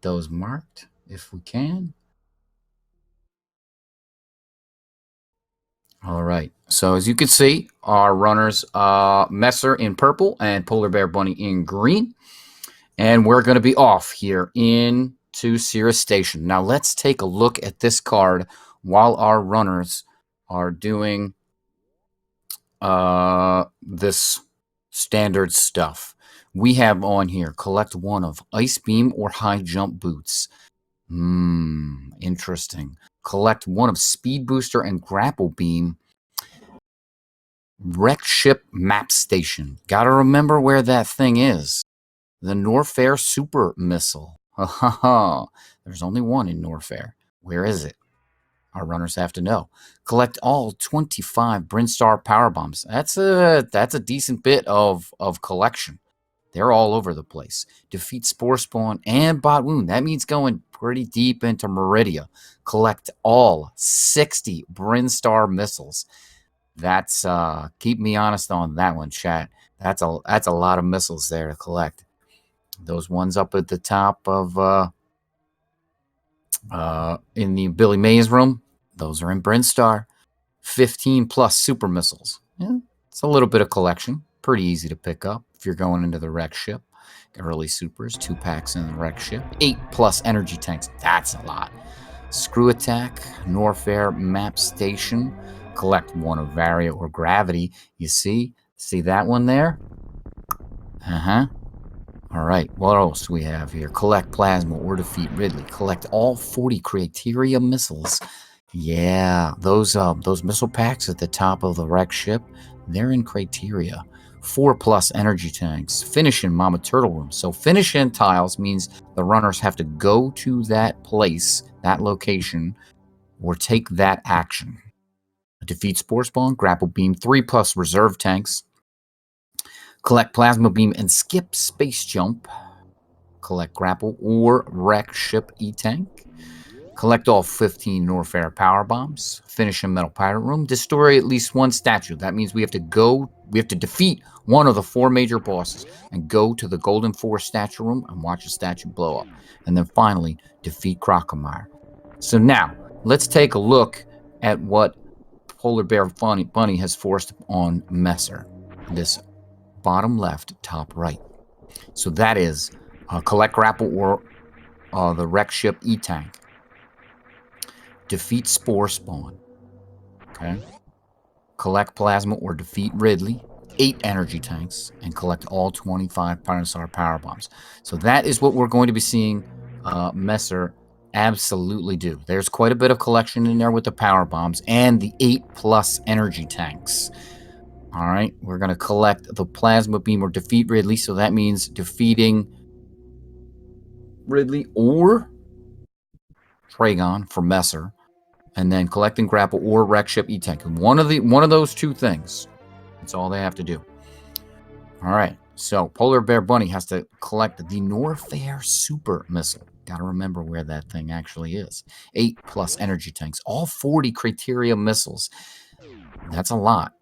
get those marked if we can. All right. So as you can see, our runners, Mesyr in purple and Polar Bear Bunny in green. And we're going to be off here into Cirrus Station. Now let's take a look at this card while our runners are doing this standard stuff. We have on here, collect one of Ice Beam or High Jump Boots. Interesting. Collect one of Speed Booster and Grapple Beam. Wreck Ship Map Station. Gotta remember where that thing is. The Norfair Super Missile. There's only one in Norfair. Where is it? Our runners have to know. Collect all 25 Brinstar Power Bombs. That's a decent bit of collection. They're all over the place. Defeat Spore Spawn and Bot Wound. That means going pretty deep into Meridia. Collect all 60 Brinstar missiles. That's keep me honest on that one, chat. That's a lot of missiles there to collect. Those ones up at the top of in the Billy Mays room, those are in Brinstar. 15 plus super missiles. Yeah, it's a little bit of collection. Pretty easy to pick up if you're going into the wreck ship. Early supers, 2 packs in the wreck ship. 8 plus energy tanks. That's a lot. Screw Attack, Norfair Map Station. Collect one of Varia or Gravity. You see that one there? All right, what else do we have here? Collect Plasma or defeat Ridley. Collect all 40 Criteria missiles. Yeah, those missile packs at the top of the wreck ship, they're in Criteria. 4 plus energy tanks. Finish in Mama Turtle Room. So finish in tiles means the runners have to go to that place, that location, or take that action. Defeat Spore Spawn, Grapple Beam, 3 plus reserve tanks. Collect Plasma Beam and skip Space Jump. Collect Grapple or Wreck Ship E-Tank. Collect all 15 Norfair Power Bombs. Finish in Metal Pirate Room. Destroy at least one statue. That means we have to defeat one of the 4 major bosses and go to the Golden Force statue room and watch a statue blow up. And then finally, defeat Crocomire. So now, let's take a look at what Polar Bear Bunny has forced on Mesyr. This bottom left, top right. So that is collect Grapple or the Wreck Ship E-Tank. Defeat Spore Spawn. Okay. Collect Plasma or defeat Ridley. 8 energy tanks. And collect all 25 Punisar Power Bombs. So that is what we're going to be seeing Mesyr absolutely do. There's quite a bit of collection in there with the Power Bombs and the 8 plus energy tanks. All right. We're going to collect the Plasma Beam or defeat Ridley. So that means defeating Ridley or Tragon for Mesyr. And then collecting Grapple or Wreck Ship E-Tank. One of those 2 things. That's all they have to do. All right. So Polar Bear Bunny has to collect the Norfair Super Missile. Got to remember where that thing actually is. 8 plus energy tanks. All 40 Criteria missiles. That's a lot.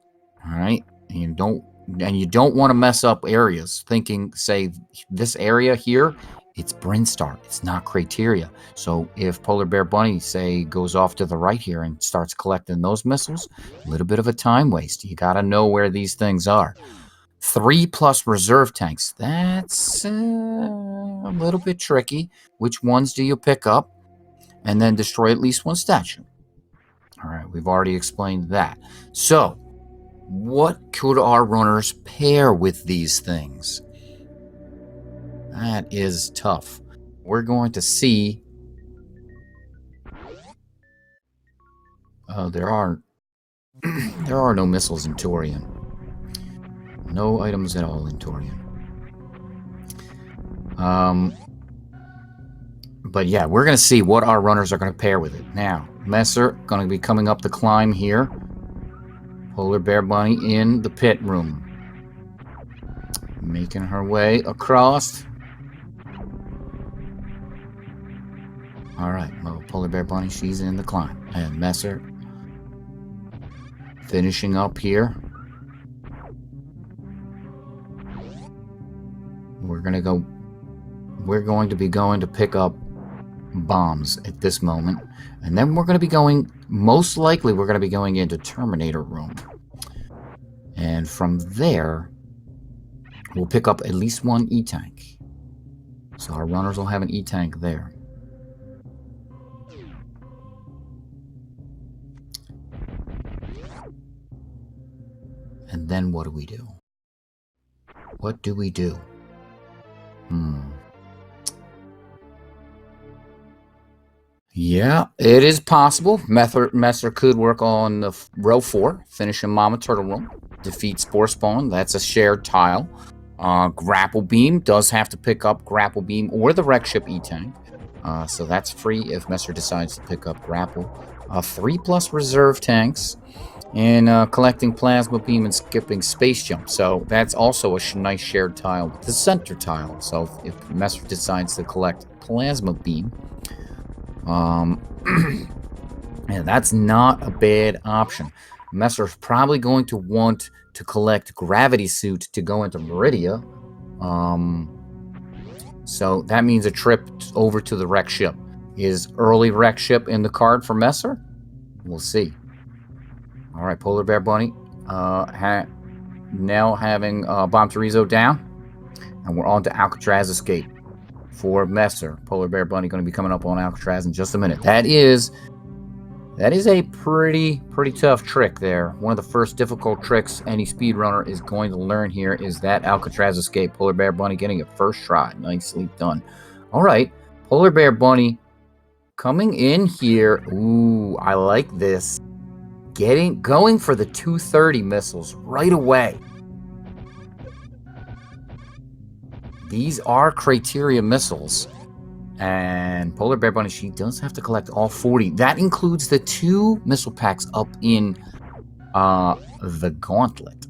All right. And you don't want to mess up areas thinking, say, this area here, it's Brinstar. It's not Criteria. So if Polar Bear Bunny, say, goes off to the right here and starts collecting those missiles, a little bit of a time waste. You got to know where these things are. 3 plus reserve tanks. That's a little bit tricky. Which ones do you pick up? And then destroy at least one statue. All right, we've already explained that. So, what could our runners pair with these things? That is tough. We're going to see. There are no missiles in Torian. No items at all in Torian. But yeah, we're going to see what our runners are going to pair with it. Now, Mesyr going to be coming up the climb here. Polar Bear Bunny in the pit room. Making her way across. All right, well, Polar Bear Bunny, she's in the climb. And Mesyr finishing up here. We're going to be going to pick up bombs at this moment. And then we're going to be going, most likely we're going to be going into Terminator Room. And from there, we'll pick up at least one E-Tank. So our runners will have an E-Tank there. And then what do we do? What do we do? Yeah, it is possible. Mesyr could work on the row 4, finish in Mama Turtle Room, defeat Spore Spawn. That's a shared tile. Grapple Beam does have to pick up Grapple Beam or the Wreck Ship E-Tank. So that's free if Mesyr decides to pick up Grapple. 3+ reserve tanks. And collecting Plasma Beam and skipping Space Jump. So that's also a nice shared tile with the center tile. So if Mesyr decides to collect Plasma Beam, yeah, that's not a bad option. Mesyr's probably going to want to collect Gravity Suit to go into Meridia. So that means a trip over to the Wreck Ship. Is early Wreck Ship in the card for Mesyr? We'll see. All right, Polar Bear Bunny now having Bomb Torizo down. And we're on to Alcatraz Escape for Mesyr. Polar Bear Bunny going to be coming up on Alcatraz in just a minute. That is a pretty tough trick there. One of the first difficult tricks any speedrunner is going to learn here is that Alcatraz Escape. Polar Bear Bunny getting it first try. Nicely done. All right, Polar Bear Bunny coming in here. Ooh, I like this. Going for the 230 missiles right away. These are criteria missiles. And Polar Bear Bunny, she does have to collect all 40. That includes the 2 missile packs up in the Gauntlet.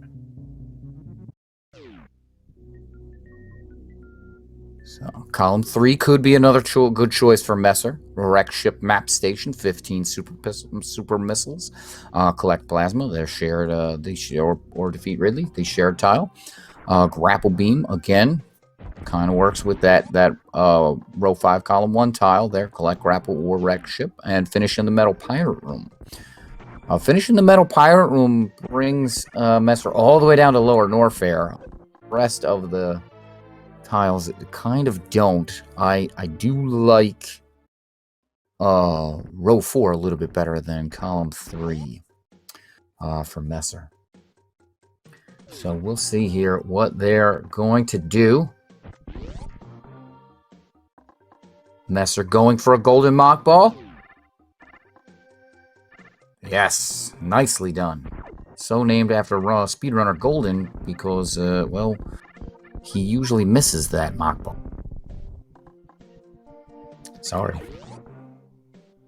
So column 3 could be another good choice for Mesyr. Wreck Ship Map Station, 15 super missiles. Collect Plasma, they're shared. Or defeat Ridley, the shared tile. Grapple Beam again, kind of works with that row 5 column 1 tile there. Collect Grapple or Wreck Ship and finish in the Metal Pirate Room. Finishing the Metal Pirate Room brings Mesyr all the way down to Lower Norfair. Rest of the tiles kind of don't. I do like row 4 a little bit better than column 3 for Mesyr. So we'll see here what they're going to do. Mesyr going for a golden mock ball. Yes, nicely done. So named after speedrunner Golden because, well, he usually misses that mock ball. Sorry.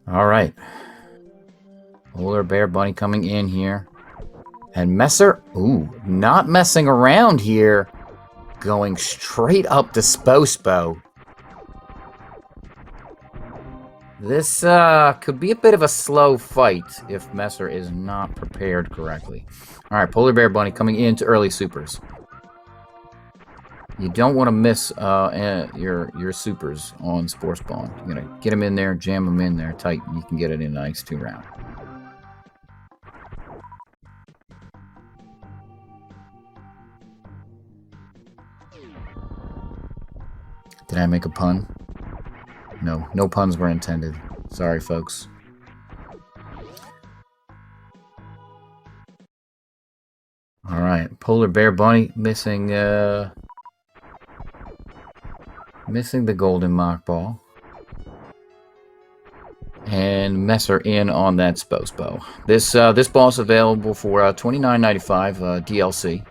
All right. Polar Bear Bunny coming in here. And Mesyr, ooh, not messing around here. Going straight up to Spospo. This could be a bit of a slow fight if Mesyr is not prepared correctly. All right, Polar Bear Bunny coming into early supers. You don't want to miss your supers on Spore Spawn. You're going to get them in there, jam them in there tight, and you can get it in a nice 2-round. Did I make a pun? No, no puns were intended. Sorry, folks. All right, Polar Bear Bunny missing the golden mock ball, and Mesyr in on that Spospo. This ball is available for $29.95 DLC.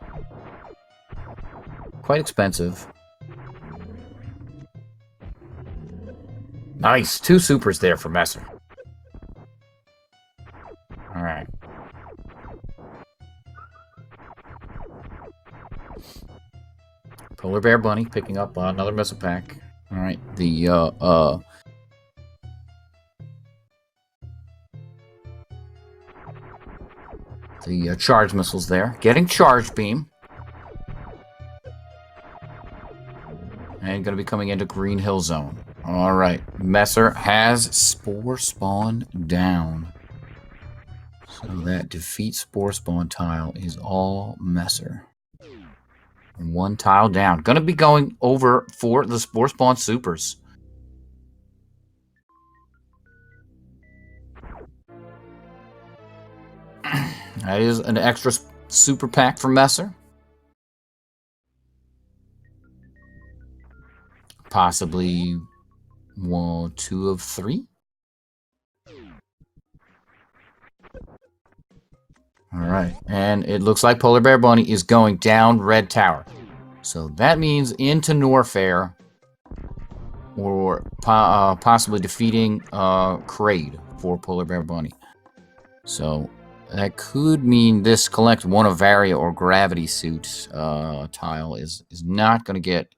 Quite expensive. Nice, 2 supers there for Mesyr. All right. Polar Bear Bunny picking up another missile pack. All right, the charge missiles there, getting charge beam, and going to be coming into Green Hill Zone. All right. Mesyr has Spore Spawn down. So that defeat Spore Spawn tile is all Mesyr. One tile down. Gonna be going over for the Spore Spawn Supers. That is an extra super pack for Mesyr. Possibly 1, 2 of 3. All right, and it looks like Polar Bear Bunny is going down Red Tower. So that means into Norfair, or possibly defeating Kraid for Polar Bear Bunny. So that could mean this collect one of Varia or Gravity Suit tile is not going to get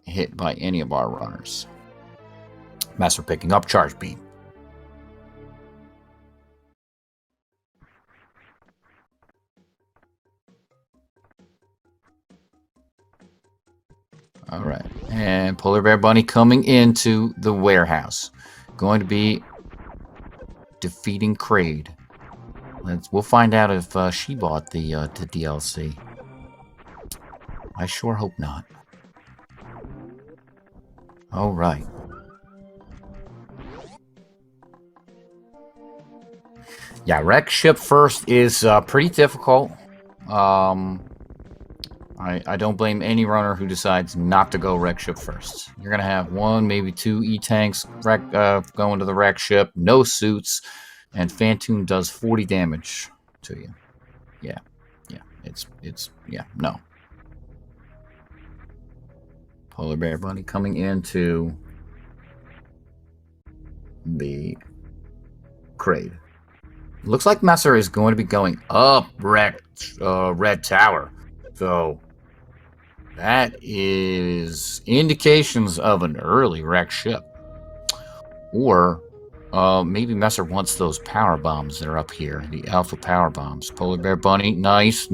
hit by any of our runners. Mesyr picking up Charge Beam. All right, and Polar Bear Bunny coming into the warehouse. Going to be defeating Kraid. We'll find out if she bought the DLC. I sure hope not. All right. Yeah, wreck ship first is pretty difficult. I don't blame any runner who decides not to go wreck ship first. You're gonna have 1, maybe 2 E-tanks going to the wreck ship, no suits, and Phantoon does 40 damage to you. Yeah, no. Polar Bear Bunny coming into the Kraid. Looks like Mesyr is going to be going up Red Tower. So that is indications of an early wreck ship. Or maybe Mesyr wants those power bombs that are up here. The alpha power bombs. Polar Bear Bunny. Nice.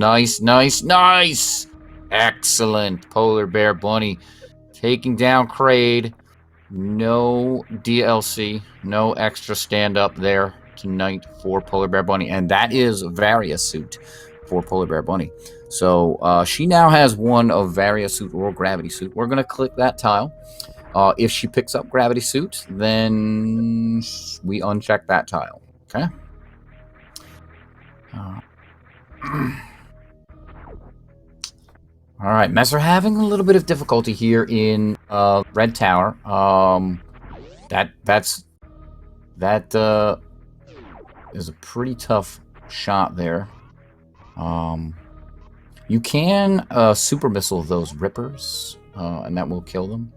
Excellent. Polar Bear Bunny taking down Kraid. No DLC. No extra stand up there tonight for Polar Bear Bunny. And that is Varia suit for Polar Bear Bunny. So she now has one of Varia suit or Gravity suit. We're going to click that tile. If she picks up Gravity suit, then we uncheck that tile. Okay? All right, Mesyr having a little bit of difficulty here in Red Tower. That is a pretty tough shot there. You can super missile those rippers, and that will kill them.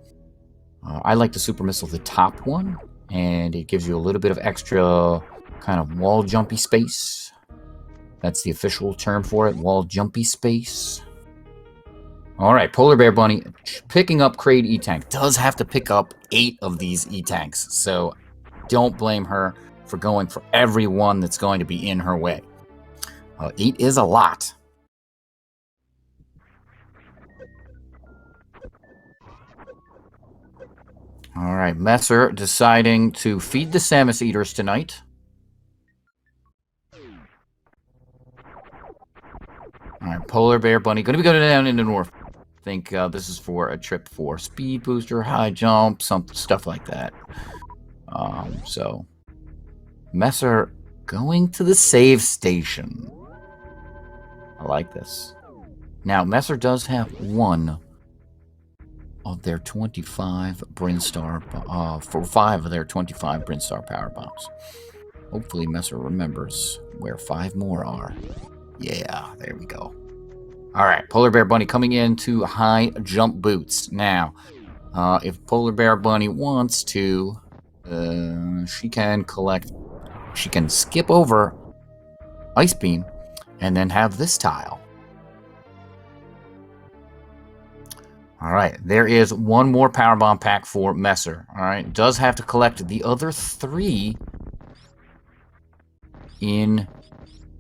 I like to super missile the top one, and it gives you a little bit of extra kind of wall jumpy space. That's the official term for it, wall jumpy space. All right, Polar Bear Bunny picking up Kraid E-Tank. Does have to pick up 8 of these E-Tanks, so don't blame her for going for every one that's going to be in her way. 8 is a lot. All right, Mesyr deciding to feed the Samus Eaters tonight. All right, Polar Bear Bunny going to be going down into North. I think this is for a trip for speed booster, high jump, stuff like that. So Mesyr going to the save station. I like this. Now Mesyr does have one of their 25 Brinstar, for 5 of their 25 Brinstar power bombs. Hopefully Mesyr remembers where 5 more are. Yeah, there we go. All right, Polar Bear Bunny coming into high jump boots. Now, if Polar Bear Bunny wants to, she can skip over Ice Beam and then have this tile. All right, there is one more power bomb pack for Mesyr. All right, does have to collect the other 3 in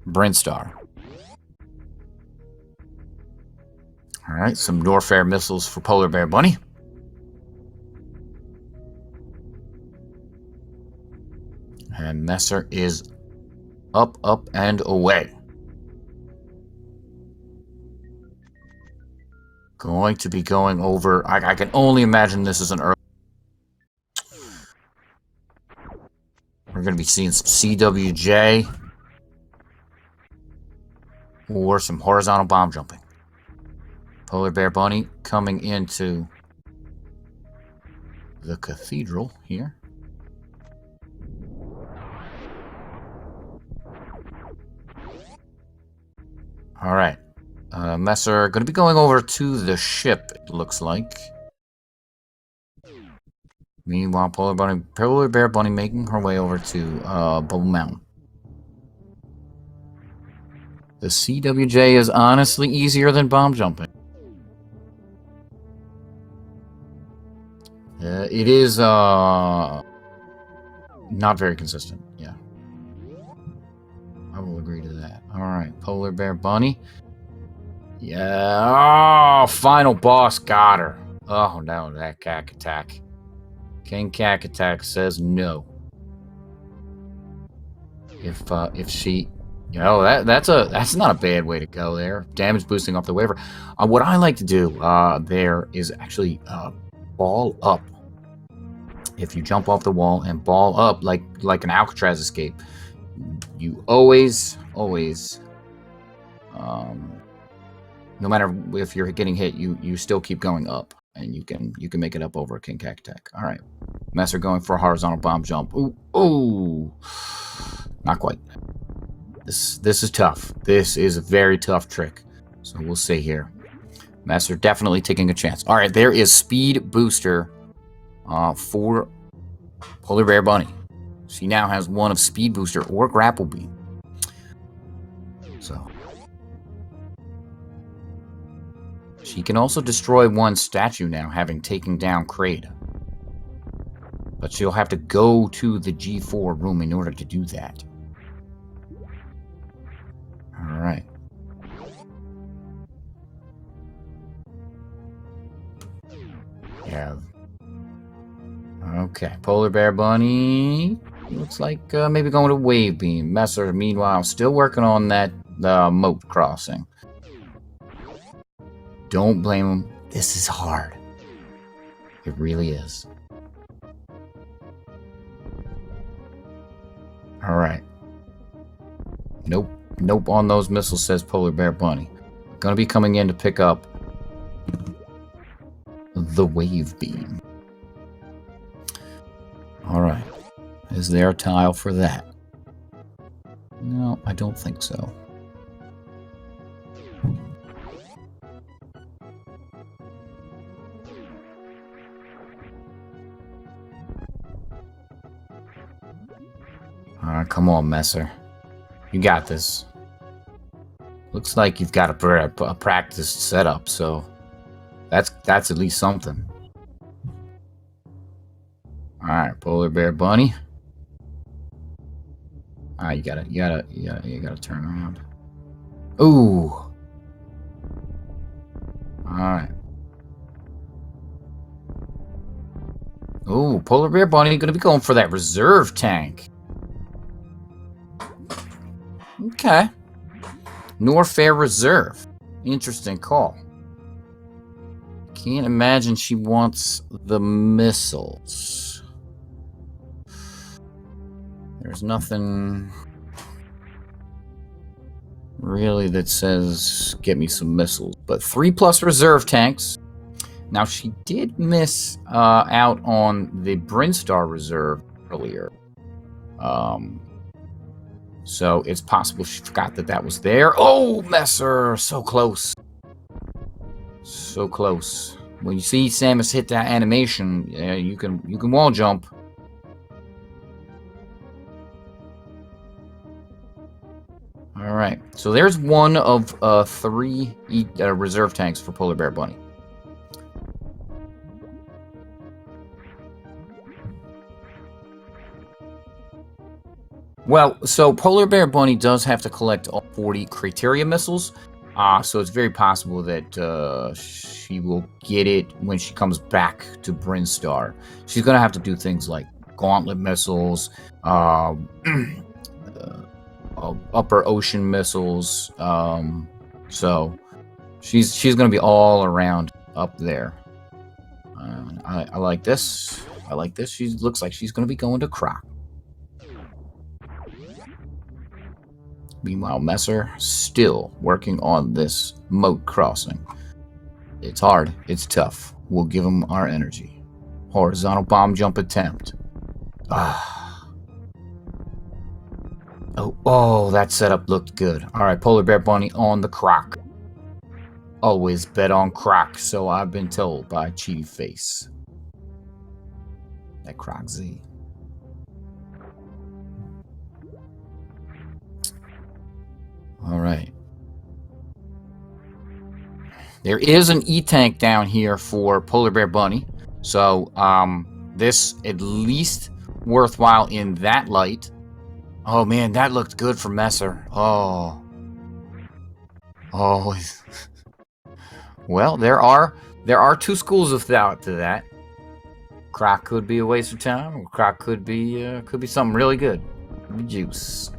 Brinstar. All right, some Norfair missiles for Polar Bear Bunny. And Mesyr is up, up, and away. Going to be going over... I can only imagine this is an early... We're going to be seeing some CWJ. Or some horizontal bomb jumping. Polar Bear Bunny coming into the cathedral here. All right. Mesyr going to be going over to the ship, it looks like. Meanwhile, Polar Bear Bunny making her way over to Bubble Mountain. The CWJ is honestly easier than bomb jumping. It is not very consistent. Yeah, I will agree to that. All right, Polar Bear Bunny. Yeah. Oh, final boss got her. Oh no, that Cack Attack. King Cack Attack says no. If she, that's not a bad way to go there. Damage boosting off the waiver. What I like to do there is actually ball up. If you jump off the wall and ball up like an Alcatraz escape, you always, no matter if you're getting hit, you still keep going up, and you can make it up over a King Cack Attack. All right, Mesyr going for a horizontal bomb jump. Ooh, not quite. This is tough. This is a very tough trick. So we'll see here. Mesyr definitely taking a chance. All right, there is speed booster for Polar Bear Bunny. She now has one of speed booster or grapple beam. So she can also destroy one statue now, having taken down Kraid. But she'll have to go to the G4 room in order to do that. All right. Yeah. Okay, Polar Bear Bunny looks like maybe going to Wave Beam. Mesyr, meanwhile, still working on that moat crossing. Don't blame him. This is hard. It really is. All right. Nope on those missiles, says Polar Bear Bunny. Gonna be coming in to pick up the Wave Beam. Alright. Is there a tile for that? No, I don't think so. Alright, come on, Mesyr. You got this. Looks like you've got a practiced setup, so that's at least something. All right, Polar Bear Bunny. All right, you gotta turn around. Ooh. All right. Ooh, Polar Bear Bunny gonna be going for that reserve tank. Okay. Norfair Reserve. Interesting call. Can't imagine she wants the missiles. There's nothing really that says get me some missiles. But 3+ reserve tanks. Now she did miss out on the Brinstar Reserve earlier. So it's possible she forgot that was there. Oh, Mesyr! So close. So close. When you see Samus hit that animation, you can wall jump. All right. So there's one of 3 reserve tanks for Polar Bear Bunny. Well, so Polar Bear Bunny does have to collect all 40 criteria missiles. So it's very possible that she will get it when she comes back to Brinstar. She's going to have to do things like gauntlet missiles, um, upper ocean missiles. So she's going to be all around up there. I like this. I like this. She looks like she's going to be going to Croc. Meanwhile, Mesyr still working on this moat crossing. It's hard. It's tough. We'll give him our energy. Horizontal bomb jump attempt. Ah. Oh, that setup looked good. All right, Polar Bear Bunny on the Croc. Always bet on Croc, so I've been told by Cheaty Face. That Croc Z. All right. There is an E-tank down here for Polar Bear Bunny. So, this at least worthwhile in that light. Oh man, that looked good for Mesyr. Oh. Well, there are two schools of thought to that. Croc could be a waste of time, or Croc could be something really good. Could be juice.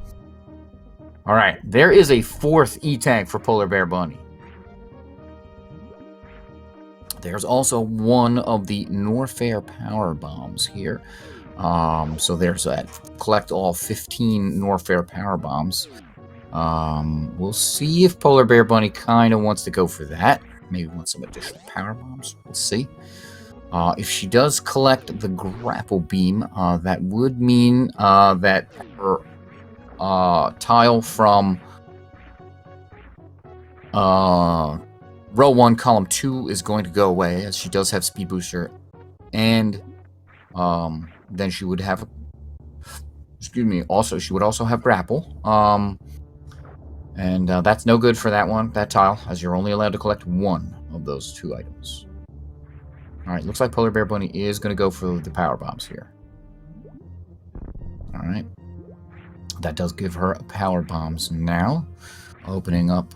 All right, there is a fourth E-tank for Polar Bear Bunny. There's also one of the Norfair power bombs here. So there's that. Collect all 15 Norfair power bombs. We'll see if Polar Bear Bunny kind of wants to go for that. Maybe wants some additional power bombs. We'll see. If she does collect the grapple beam, that would mean that her tile from row 1, column 2 is going to go away, as she does have speed booster, and then she would have, she would also have grapple, and that's no good for that tile, as you're only allowed to collect one of those 2 items. All right, looks like Polar Bear Bunny is going to go for the power bombs here. All right, that does give her power bombs now, opening up.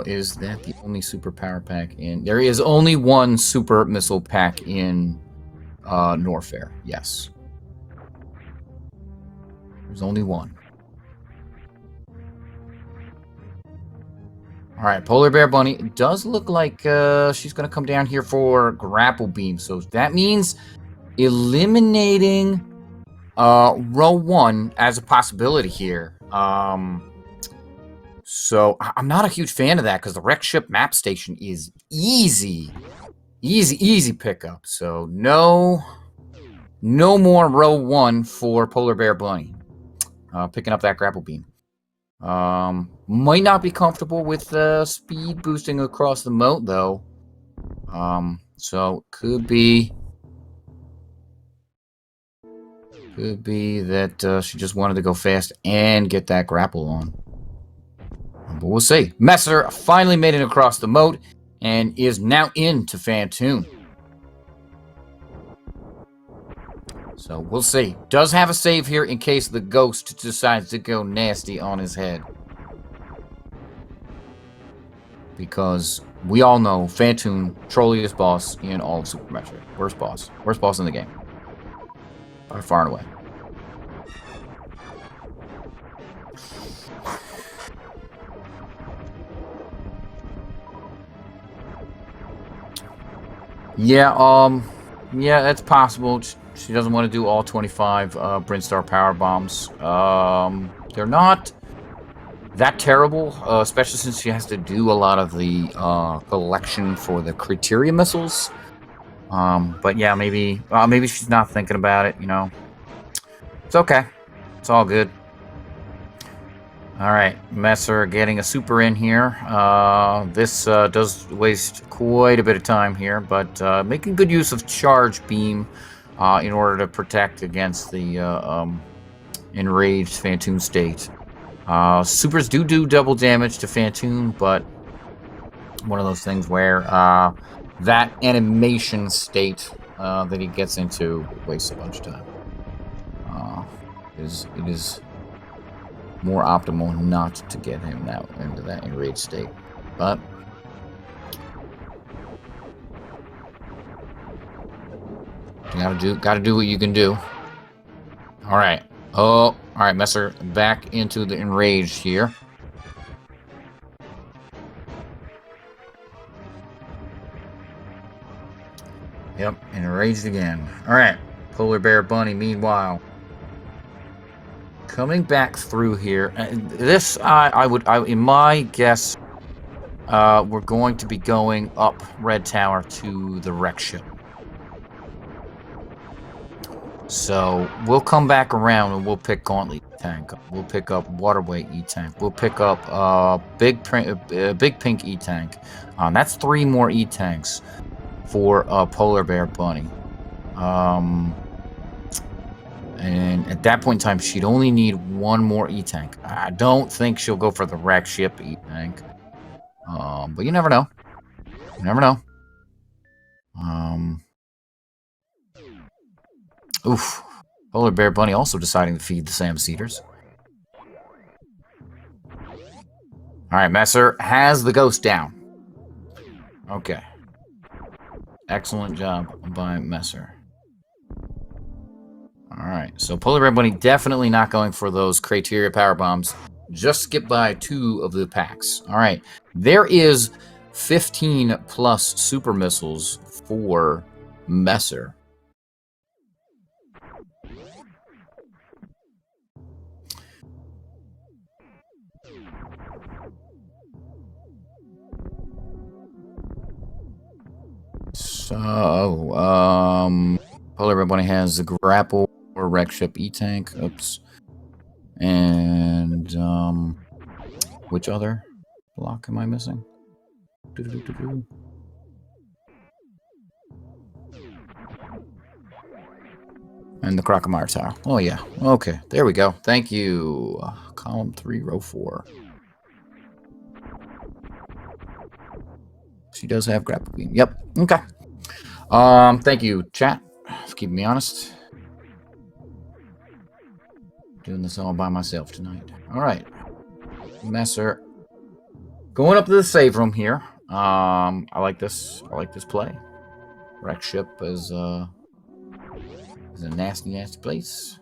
Is that the only super power pack in? There is only one super missile pack in Norfair. Yes. There's only one. All right, Polar Bear Bunny. It does look like she's going to come down here for grapple beam. So that means eliminating row 1 as a possibility here. So I'm not a huge fan of that because the wreck ship map station is easy pickup. So no more row 1 for Polar Bear Bunny. Picking up that grapple beam. Might not be comfortable with speed boosting across the moat though. So could be that she just wanted to go fast and get that grapple on. But we'll see. Mesyr finally made it across the moat and is now into Fantoon. So we'll see. Does have a save here in case the ghost decides to go nasty on his head. Because we all know Fantoon, trolliest boss in all of Super Metroid. Worst boss. Worst boss in the game. By far and away. Yeah, yeah, that's possible. She doesn't want to do all 25 Brinstar power bombs. They're not that terrible, especially since she has to do a lot of the collection for the criteria missiles. But yeah, maybe she's not thinking about it, you know. It's okay. It's all good. All right, Mesyr getting a super in here. This does waste quite a bit of time here, but making good use of charge beam in order to protect against the enraged Fantoon state. Supers do double damage to Fantoon, but one of those things where that animation state that he gets into wastes a bunch of time. It is more optimal not to get him into that enraged state. But you gotta do what you can do. All right. Oh, all right, Mesyr, back into the enraged here. Yep, enraged again. All right, Polar Bear Bunny, meanwhile, coming back through here. This, in my guess, we're going to be going up Red Tower to the wreck ship. So we'll come back around and we'll pick Gauntlet E-Tank. We'll pick up Waterway E-Tank. We'll pick up Big Pink E-Tank. That's 3 more E-Tanks for Polar Bear Bunny. And at that point in time, she'd only need 1 more E-Tank. I don't think she'll go for the wreck ship E-Tank. But you never know. You never know. Oof. Polar Bear Bunny also deciding to feed the Sam Cedars. Alright, Mesyr has the ghost down. Okay. Excellent job by Mesyr. Alright, so Polar Bear Bunny definitely not going for those Criteria Power Bombs. Just skip by 2 of the packs. Alright, there is 15 plus super missiles for Mesyr. So, Polar Bear Bunny has the grapple or wreck ship E-Tank. Oops. And, which other block am I missing? And the Crocomire Tower. Oh, yeah. Okay, there we go. Thank you. Column 3, row 4. She does have grapple beam. Yep. Okay. Thank you, chat, for keeping me honest. Doing this all by myself tonight. All right. Mesyr. Going up to the save room here. I like this. I like this play. Wreck ship is a nasty place.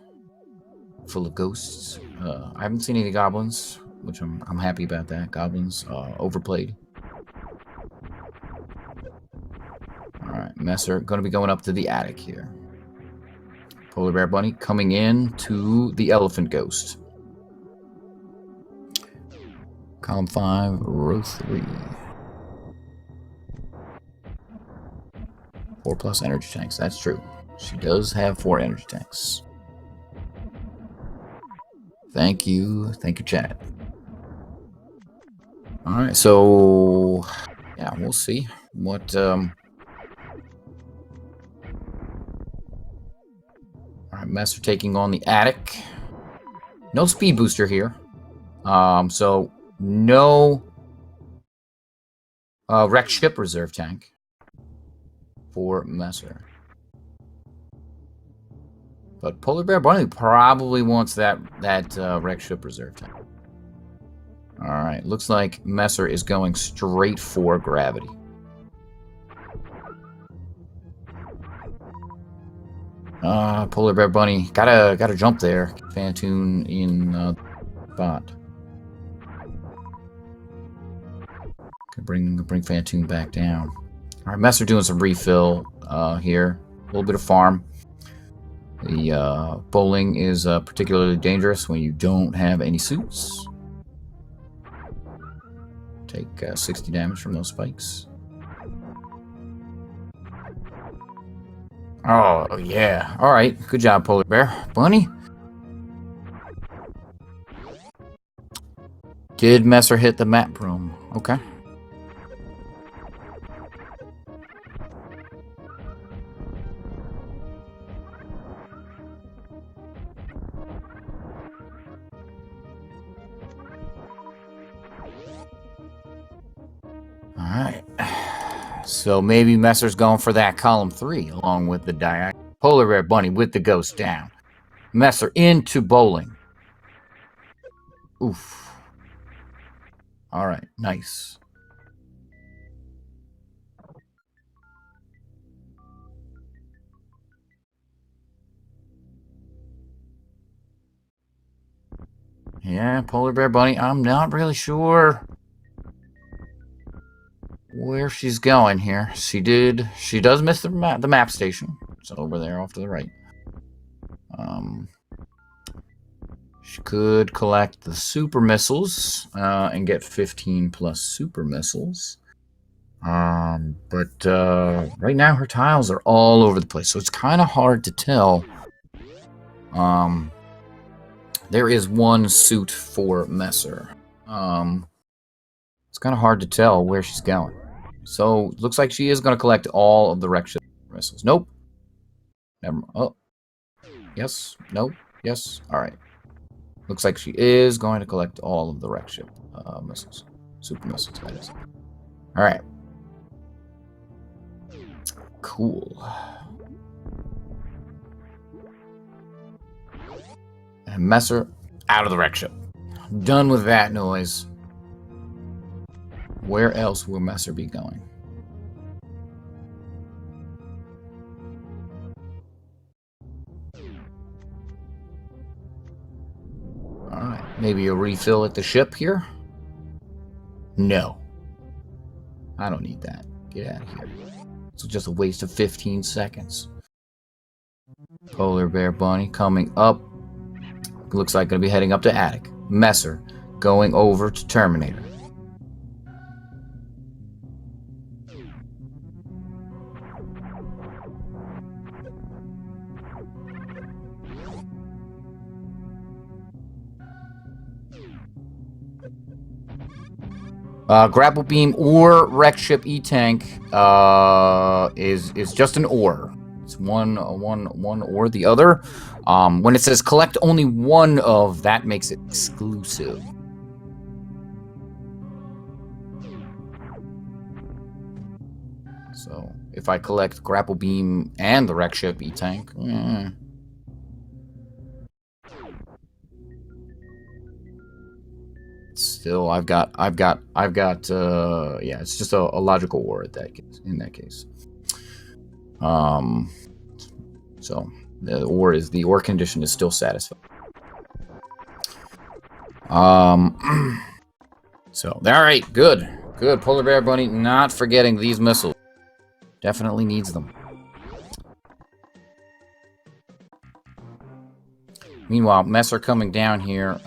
Full of ghosts. I haven't seen any goblins, which I'm happy about that. Goblins overplayed. Alright, Mesyr going to be going up to the attic here. Polar Bear Bunny coming in to the Elephant Ghost. Column 5, row 3. 4 plus energy tanks, that's true. She does have 4 energy tanks. Thank you, chat. Alright, so yeah, we'll see what Alright, Mesyr taking on the attic. No speed booster here. So no wreck ship reserve tank for Mesyr. But Polar Bear Bunny probably wants that wreck ship reserve tank. Alright, looks like Mesyr is going straight for gravity. Polar Bear Bunny gotta jump there. Fantoon in spot. Can bring Fantoon back down. All right, Mesyr doing some refill here. A little bit of farm. The bowling is particularly dangerous when you don't have any suits. Take 60 damage from those spikes. Oh, yeah. All right. Good job, Polar Bear Bunny. Did Mesyr hit the map room? Okay. All right. So maybe Mesyr's going for that column 3 along with the diagonal. Polar Bear Bunny with the ghost down. Mesyr into bowling. Oof. All right, nice. Yeah, Polar Bear Bunny, I'm not really sure where she's going here. She does miss the map station. It's over there off to the right. She could collect the super missiles and get 15 plus super missiles. But right now her tiles are all over the place, so it's kind of hard to tell. There is one suit for Mesyr. It's kind of hard to tell where she's going. So looks like she is going to collect all of the wreck ship missiles. Nope. Never. Oh. Yes. Nope. Yes. All right. Looks like she is going to collect all of the wreck ship missiles. Super missiles, that is. All right. Cool. And Mesyr out of the wreck ship. Done with that noise. Where else will Mesyr be going? Alright, maybe a refill at the ship here? No. I don't need that. Get out of here. It's just a waste of 15 seconds. Polar Bear Bunny coming up. Looks like going to be heading up to Attic. Mesyr going over to Terminator. Grapple beam or wreck ship E-tank is just an or. It's one or the other. When it says collect only one of, that makes it exclusive. So if I collect grapple beam and the wreck ship E-tank, still I've got yeah, it's just a logical or in that case. So the or condition is still satisfied. So all right, good. Polar Bear Bunny not forgetting these missiles. Definitely needs them. Meanwhile, Mesyr coming down here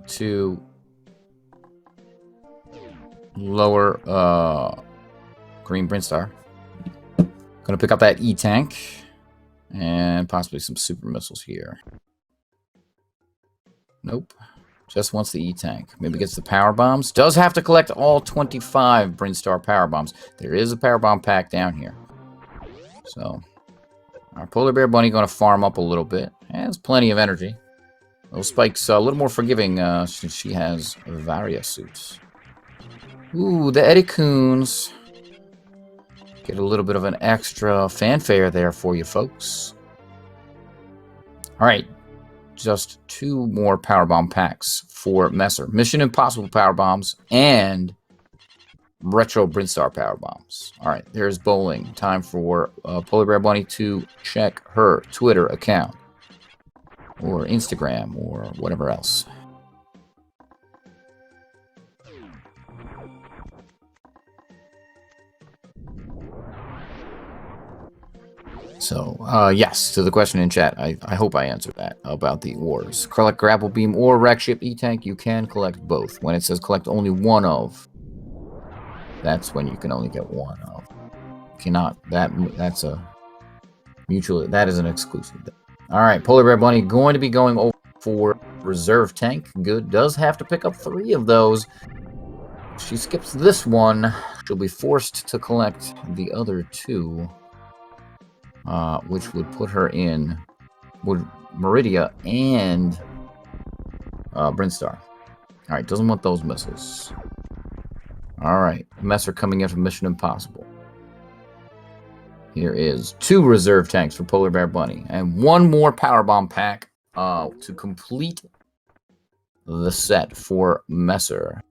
to lower Green Brinstar. Gonna pick up that E-tank and possibly some super missiles here. Nope. Just wants the E-tank. Maybe gets the power bombs. Does have to collect all 25 Brinstar power bombs. There is a power bomb pack down here. So our Polar Bear Bunny going to farm up a little bit. Has plenty of energy. Little Spike's a little more forgiving since she has Varia suits. Ooh, the Eddie Coons. Get a little bit of an extra fanfare there for you folks. Alright. Just 2 more power bomb packs for Mesyr. Mission Impossible power bombs and Retro Brinstar power bombs. Alright, there's bowling. Time for Polar Bear Bunny to check her Twitter account. Or Instagram, or whatever else. So, yes, to the question in chat, I hope I answered that about the wars. Collect grapple beam or wreck ship E-tank, you can collect both. When it says collect only one of, that's when you can only get one of. Cannot, that's a mutual, that is an exclusive. Alright, Polar Bear Bunny going to be going over for reserve tank. Good, does have to pick up 3 of those. If she skips this one, she'll be forced to collect the other 2. Which would put her in Meridia and Brinstar. Alright, doesn't want those missiles. Alright, Mesyr coming in from Mission Impossible. Here is 2 reserve tanks for Polar Bear Bunny. And 1 more power bomb pack to complete the set for Mesyr.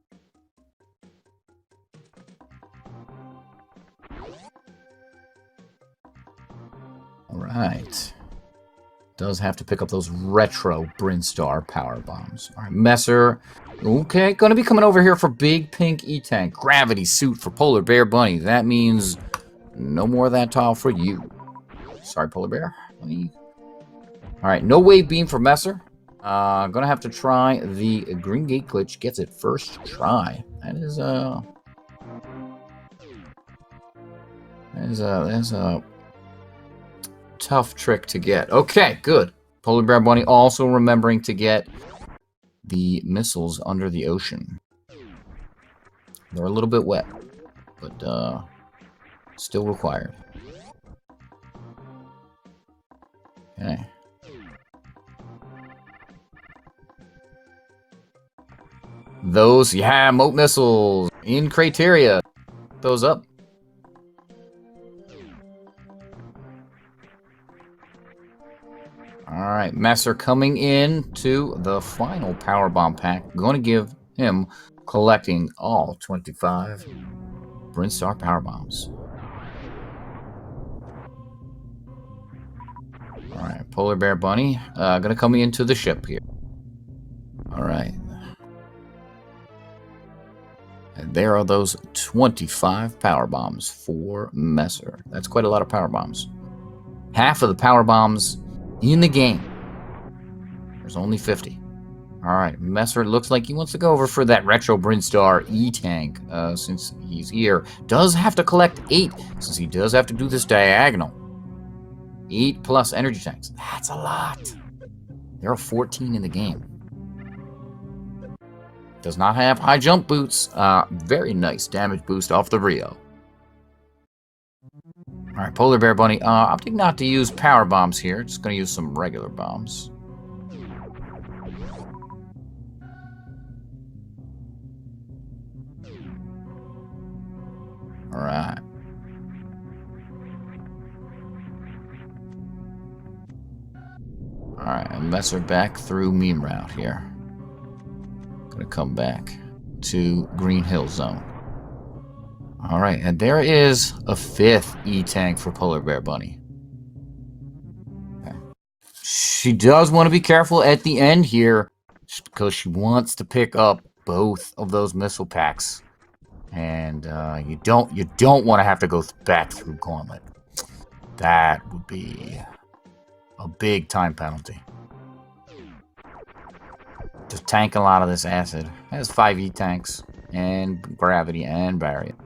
Alright. Does have to pick up those retro Brinstar power bombs. Alright, Mesyr. Okay, gonna be coming over here for Big Pink E-Tank. Gravity suit for Polar Bear Bunny. That means no more of that tile for you. Sorry, Polar Bear. Alright, no wave beam for Mesyr. Gonna have to try the Green Gate glitch. Gets it first try. That is a tough trick to get. Okay, good. Polar Bear Bunny also remembering to get the missiles under the ocean. They're a little bit wet, but still required. Okay. Those, yeah, moat missiles in criteria. Those up. Alright, Mesyr coming in to the final power bomb pack. Going to give him collecting all 25 Brinstar power bombs. Alright, Polar Bear Bunny. Gonna come into the ship here. Alright. And there are those 25 power bombs for Mesyr. That's quite a lot of power bombs. Half of the power bombs in the game. There's only 50. Alright, Mesyr looks like he wants to go over for that Retro Brinstar E-Tank, since he's here. Does have to collect 8, since he does have to do this diagonal. 8 plus energy tanks. That's a lot. There are 14 in the game. Does not have high jump boots. Very nice damage boost off the Rio. Alright, Polar Bear Bunny. Opting not to use power bombs here. Just going to use some regular bombs. Alright. Alright, and Mesyr back through meme route here. Gonna come back to Green Hill Zone. Alright, and there is a 5th E-Tank for Polar Bear Bunny. Okay. She does want to be careful at the end here, because she wants to pick up both of those missile packs. And you don't want to have to go back through Gauntlet. That would be a big time penalty. Just tank a lot of this acid. It has 5 E-Tanks and gravity and barrier.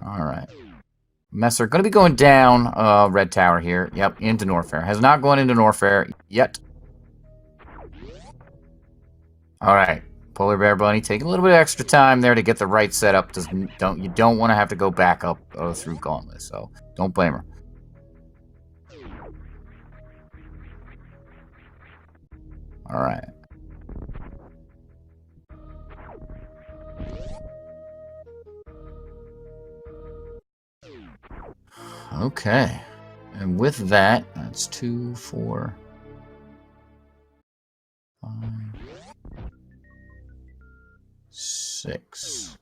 Alright. Mesyr gonna be going down Red Tower here. Yep, into Norfair. Has not gone into Norfair yet. Alright. Polar Bear Bunny taking a little bit of extra time there to get the right setup. You don't want to have to go back up through Gauntlet, so don't blame her. Alright. Okay. And with that, that's 2, 4, 5, 6.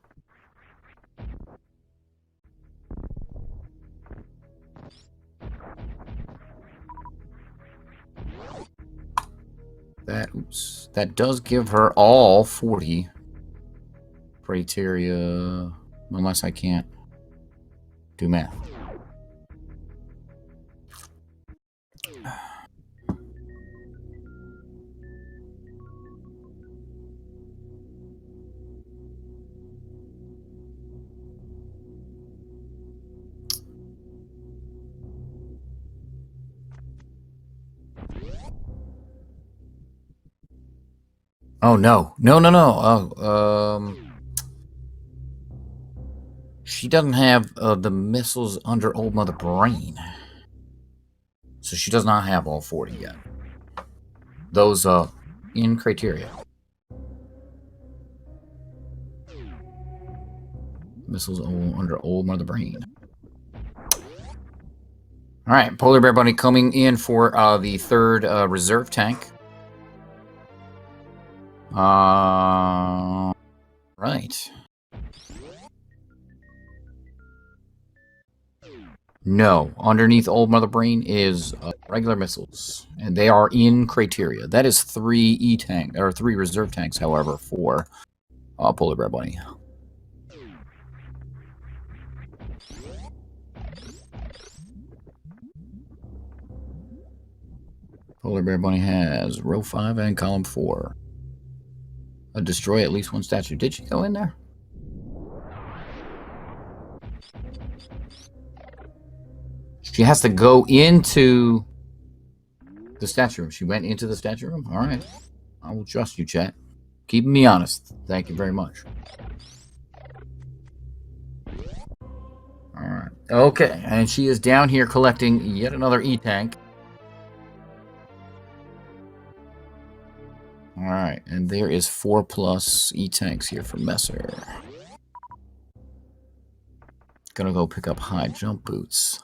That does give her all 40 criteria, unless I can't do math. Oh, no. No. Oh, she doesn't have the missiles under Old Mother Brain. So she does not have all 40 yet. Those, in criteria. Missiles under Old Mother Brain. All right, Polar Bear Bunny coming in for the third reserve tank. Right. No, underneath Old Mother Brain is regular missiles, and they are in Crateria. That is 3 E-tank or 3 reserve tanks, however, for Polar Bear Bunny. Polar Bear Bunny has row 5 and column 4. Destroy at least 1 statue. Did she go in there? She has to go into the statue room. She went into the statue room? All right. I will trust you, chat. Keeping me honest. Thank you very much. All right. Okay, and she is down here collecting yet another E-tank. All right, and there is 4+ E-tanks here for Mesyr. Gonna go pick up high jump boots.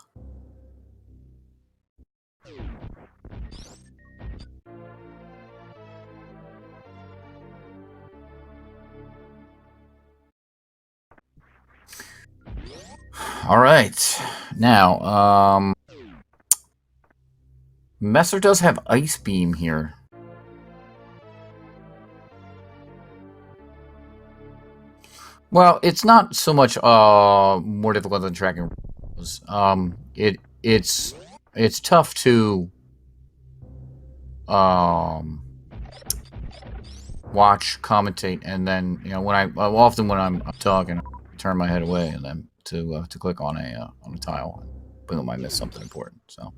All right, now, Mesyr does have Ice Beam here. Well, it's not so much more difficult than tracking. It's tough to watch, commentate, and then when I'm talking, I turn my head away and then to click on a tile. I might miss something important. So,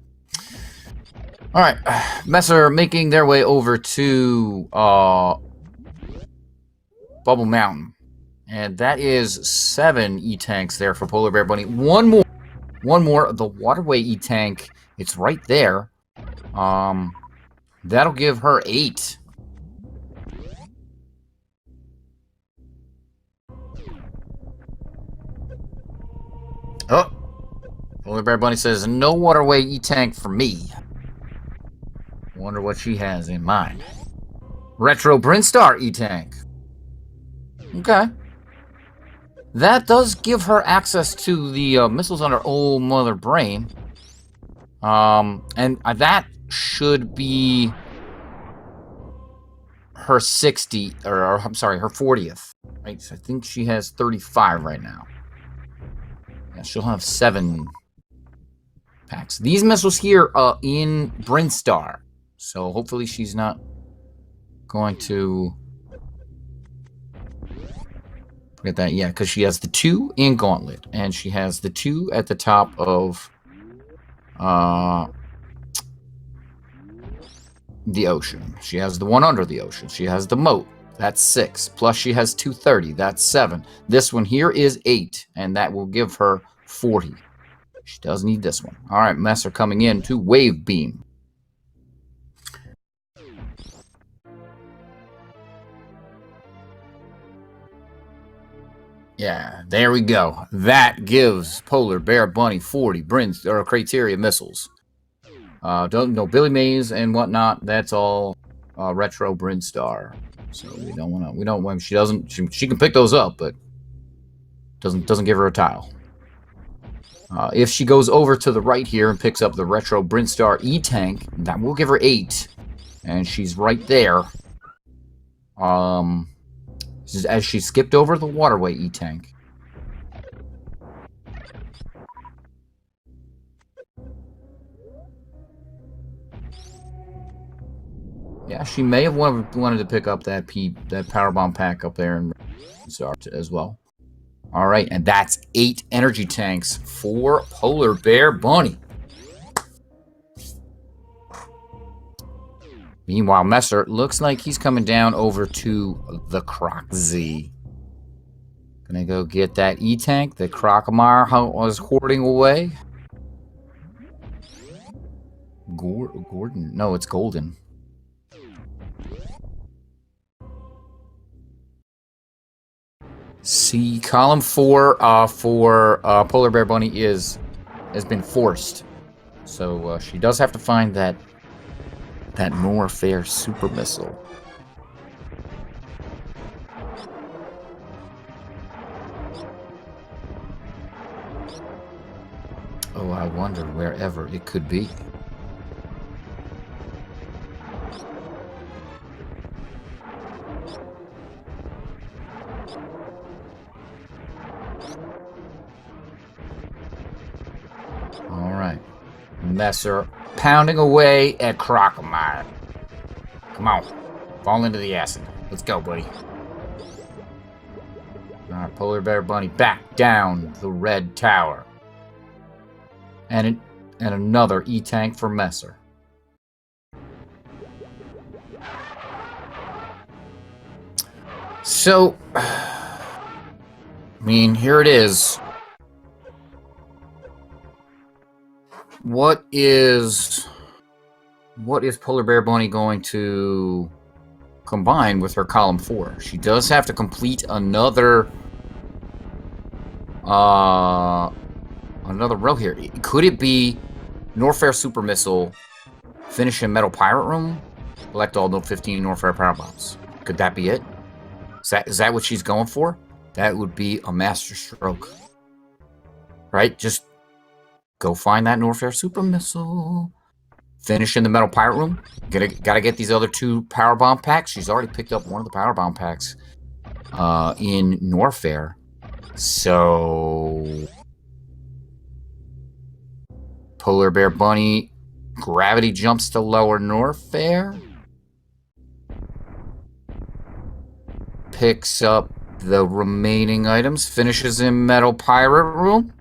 all right, Mesyr making their way over to Bubble Mountain. And that is 7 E-tanks there for Polar Bear Bunny. One more. The Waterway E-tank. It's right there. That'll give her 8. Oh. Polar Bear Bunny says, no Waterway E-tank for me. Wonder what she has in mind. Retro Brinstar E-tank. Okay. That does give her access to the missiles under Old Mother Brain. And that should be her 60, or I'm sorry, her 40th. Right? So I think she has 35 right now. Yeah, she'll have 7 packs. These missiles here are in Brinstar. So hopefully she's not going to forget that. Yeah, because she has the 2 in Gauntlet, and she has the 2 at the top of the ocean. She has the 1 under the ocean. She has the moat. That's 6. Plus she has 230. That's 7. This one here is 8, and that will give her 40. She does need this one. All right, Mesyr coming in to Wave Beam. Yeah, there we go. That gives Polar Bear Bunny 40 Crateria missiles. Don't know Billy Mays and whatnot. That's all retro Brinstar. So we don't want. She doesn't. She can pick those up, but doesn't give her a tile. If she goes over to the right here and picks up the retro Brinstar E-tank, that will give her 8, and she's right there. As she skipped over the Waterway E-tank. Yeah, she may have wanted to pick up that power bomb pack up there in as well. All right, and that's 8 energy tanks for Polar Bear Bunny. Meanwhile, Mesyr looks like he's coming down over to the Croc Z. Gonna go get that E-tank that Crocomire was hoarding away. Gordon? No, it's Golden. See, column 4 for Polar Bear Bunny has been forced. So she does have to find that Norfair super missile. Oh, I wonder wherever it could be. All right. Mesyr pounding away at Crocomire. Come on. Fall into the acid. Let's go, buddy. Alright, Polar Bear Bunny back down the red tower. And another E-tank for Mesyr. So, I mean, here it is. What is Polar Bear Bunny going to combine with her column 4? She does have to complete another row here. Could it be Norfair Super Missile, finish in Metal Pirate Room, collect all the 15 Norfair Power Bombs? Could that be it? Is that what she's going for? That would be a master stroke. Right? Just go find that Norfair Super Missile. Finish in the Metal Pirate Room. Gotta get these other 2 Power Bomb packs. She's already picked up one of the Power Bomb packs in Norfair. So Polar Bear Bunny gravity jumps to lower Norfair. Picks up the remaining items. Finishes in Metal Pirate Room.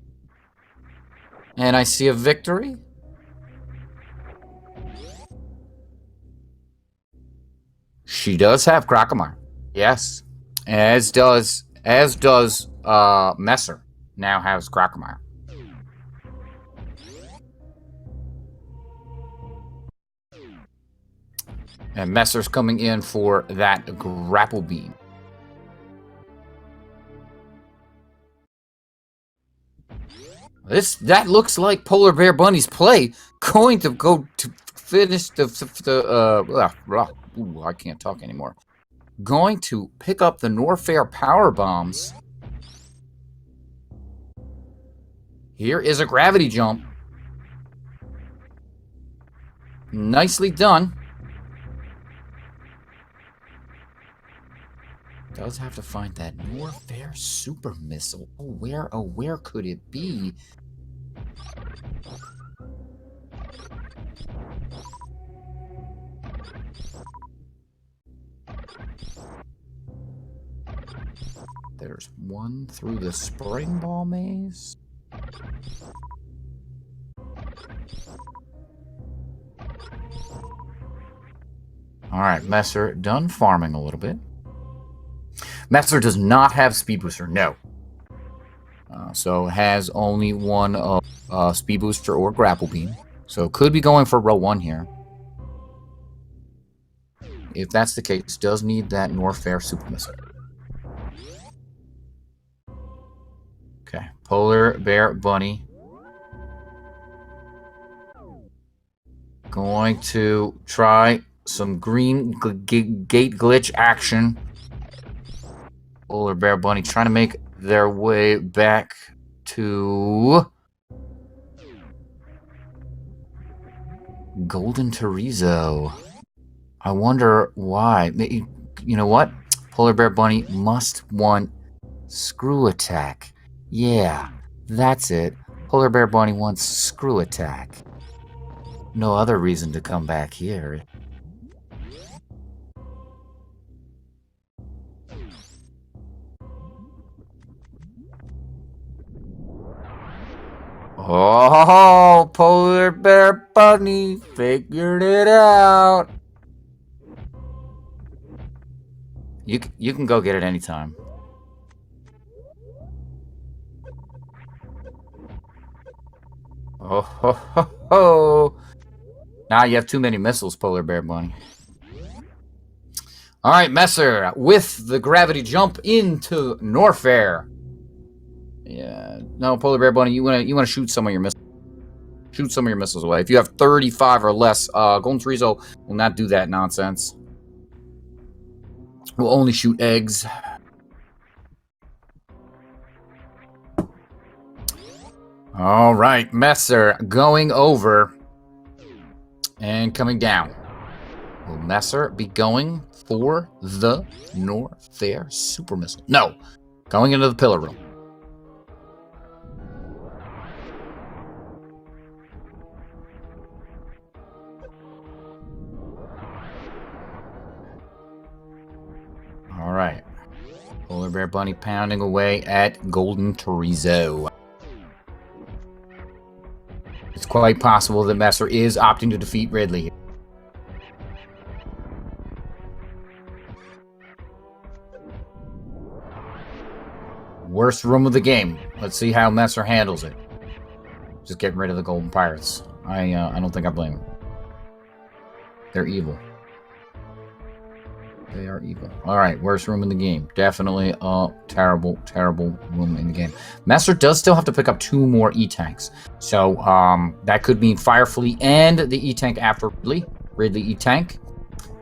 And I see a victory. She does have Crocomire. Yes. As does Mesyr now has Crocomire. And Messer's coming in for that grapple beam. That looks like Polar Bear Bunny's play. Going to go to finish I can't talk anymore. Going to pick up the Norfair Power Bombs. Here is a gravity jump. Nicely done. Does have to find that Norfair Super Missile. Where could it be? There's one through the Spring Ball Maze. Alright, Mesyr done farming a little bit. Mesyr does not have Speed Booster, no. So has only one Speed Booster or Grapple Beam. So could be going for row 1 here. If that's the case, does need that Norfair Super Missile. Okay, Polar Bear Bunny. Going to try some green gate glitch action. Polar Bear Bunny trying to make their way back to Golden Terrizzo. I wonder why. You know what? Polar Bear Bunny must want Screw Attack. Yeah, that's it. Polar Bear Bunny wants Screw Attack. No other reason to come back here. Oh, Polar Bear Bunny figured it out. You can go get it anytime. Oh ho ho ho! Now you have too many missiles, Polar Bear Bunny. All right, Mesyr with the gravity jump into Norfair. Yeah, no, Polar Bear Bunny, you wanna shoot some of your missiles. shoot some of your missiles away. If you have 35 or less, Golden Chorizo will not do that nonsense. We'll only shoot eggs. All right, Mesyr going over and coming down. Will Mesyr be going for the Norfair super missile? No, going into the pillar room. All right, Polar Bear Bunny pounding away at Golden Chorizo. It's quite possible that Mesyr is opting to defeat Ridley. Worst room of the game. Let's see how Mesyr handles it. Just getting rid of the Golden Pirates. I don't think I blame him. They're evil. They are evil. Alright, worst room in the game. Definitely a terrible, terrible room in the game. Mesyr does still have to pick up 2 more E-Tanks. So, that could mean Firefleet and the E-Tank after Ridley. Ridley E-Tank.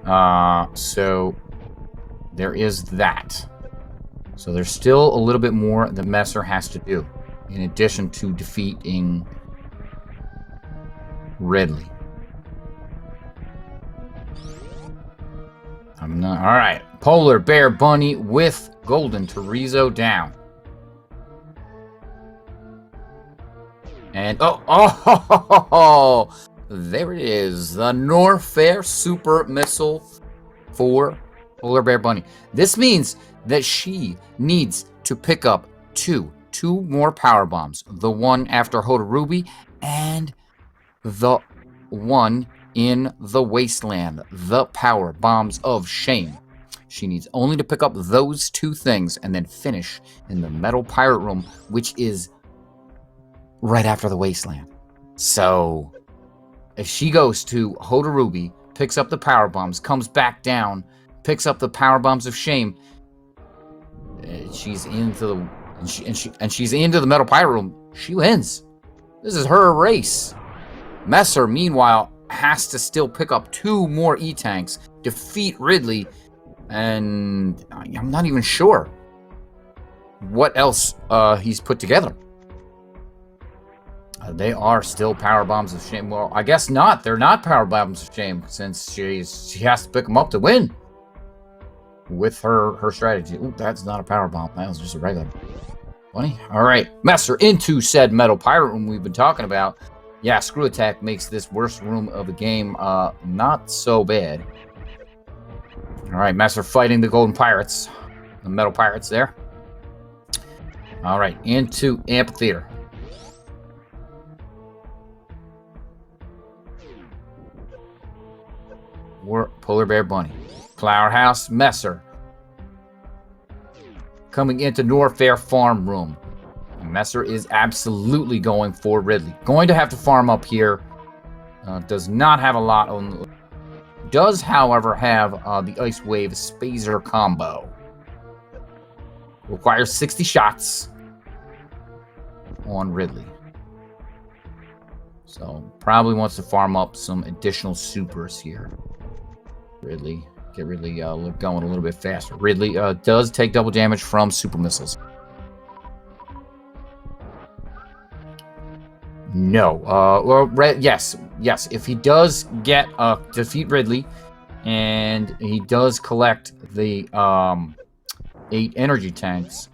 So, there is that. So, there's still a little bit more that Mesyr has to do. In addition to defeating Ridley. I'm not. All right. Polar Bear Bunny with Golden Chorizo down. And oh, there it is. The Norfair Super Missile for Polar Bear Bunny. This means that she needs to pick up two more power bombs. The one after Hotarubi and the one in the Wasteland, the power bombs of shame. She needs only to pick up those 2 things and then finish in the Metal Pirate Room, which is right after the Wasteland. So, if she goes to Hotarubi, picks up the power bombs, comes back down, picks up the power bombs of shame, she's into the she's into the Metal Pirate Room. She wins. This is her race. Mesyr, meanwhile, has to still pick up 2 more E-Tanks, defeat Ridley, and I'm not even sure what else he's put together. They are still power bombs of shame. Well, I guess not. They're not power bombs of shame since she has to pick them up to win with her strategy. Ooh, that's not a power bomb. That was just a regular bunny. All right, Mesyr into said Metal Pirate Room we've been talking about. Yeah, Screw Attack makes this worst room of the game not so bad. All right, Mesyr fighting the Golden Pirates. The Metal Pirates there. All right, into Amphitheater. Or Polar Bear Bunny. Flower House, Mesyr. Coming into Norfair Farm Room. Mesyr is absolutely going for Ridley. Going to have to farm up here. Does not have a lot on. Does, however, have the Ice Wave Spazer combo. Requires 60 shots on Ridley. So probably wants to farm up some additional supers here. Ridley, get Ridley going a little bit faster. Ridley does take double damage from super missiles. No. Well, yes. If he does get defeat Ridley, and he does collect the 8 energy tanks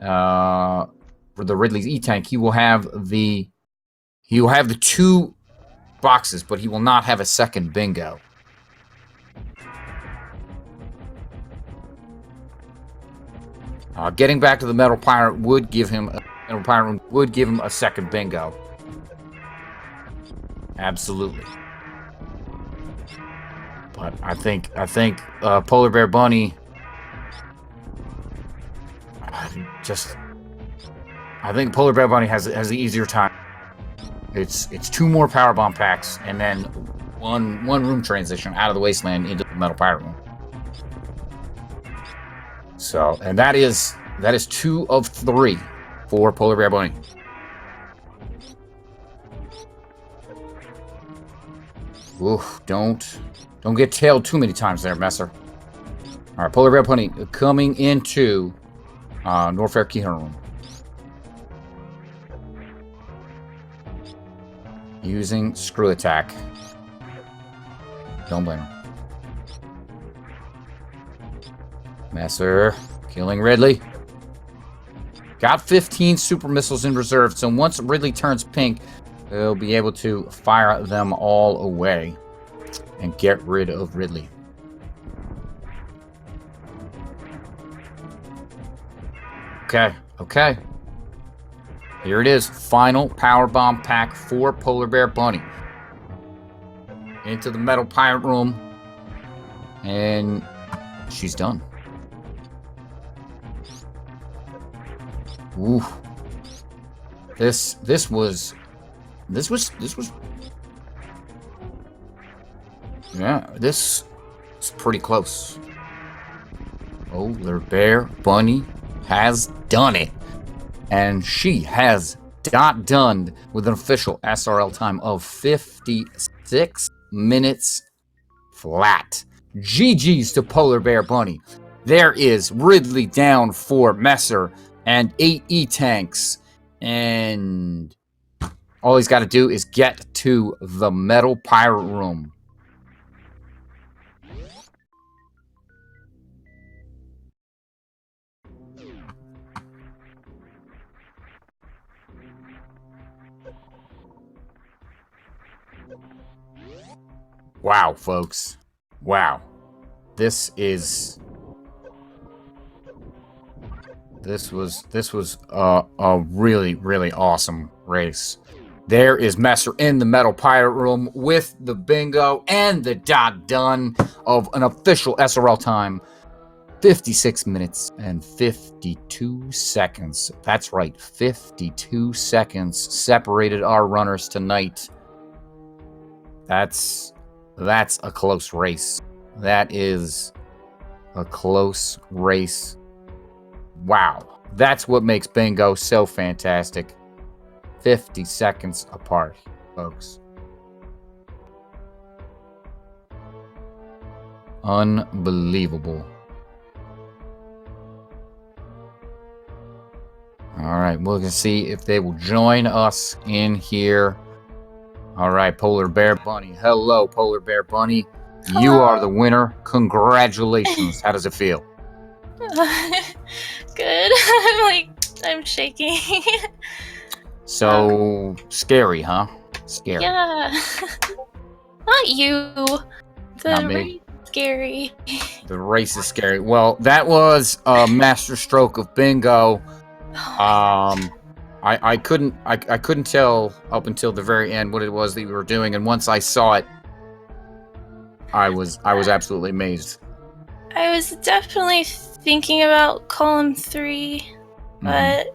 for the Ridley's E-Tank, he will have the 2 boxes, but he will not have a second bingo. Getting back to the Metal Pirate would give him a second bingo. Absolutely. But I think Polar Bear Bunny I think Polar Bear Bunny has the easier time. It's 2 more power bomb packs and then one room transition out of the Wasteland into the Metal Pirate Room. So, and that is 2 of 3 for Polar Bear Bunny. Oof, don't get tailed too many times there, Mesyr. All right, Polar Bear Bunny coming into Norfair Keyhorn Room. Using Screw Attack. Don't blame him. Mesyr killing Ridley. Got 15 super missiles in reserve, so once Ridley turns pink, they'll be able to fire them all away and get rid of Ridley. Okay. Here it is. Final power bomb pack for Polar Bear Bunny. Into the metal pirate room. And she's done. Ooh. This was yeah, this is pretty close. Polar Bear Bunny has done it. And she has got done with an official SRL time of 56 minutes flat. GG's to Polar Bear Bunny. There is Ridley down for Mesyr and 8 E-Tanks. And all he's got to do is get to the metal pirate room. Wow, folks. Wow. This was a really, really awesome race. There is Mesyr in the metal pirate room with the bingo and the dot done of an official SRL time. 56 minutes and 52 seconds. That's right, 52 seconds separated our runners tonight. That's a close race. That is a close race. Wow. That's what makes bingo so fantastic. 50 seconds apart, folks. Unbelievable. All right, we're going to see if they will join us in here. All right, Polar Bear Bunny. Hello, Polar Bear Bunny. Hello. You are the winner. Congratulations. How does it feel? Good. I'm shaking. So scary, huh? Scary. Yeah. Not you. Not me. Race scary. The race is scary. Well, that was a master stroke of bingo. I couldn't tell up until the very end what it was that you were doing, and once I saw it, I was absolutely amazed. I was definitely thinking about column 3, but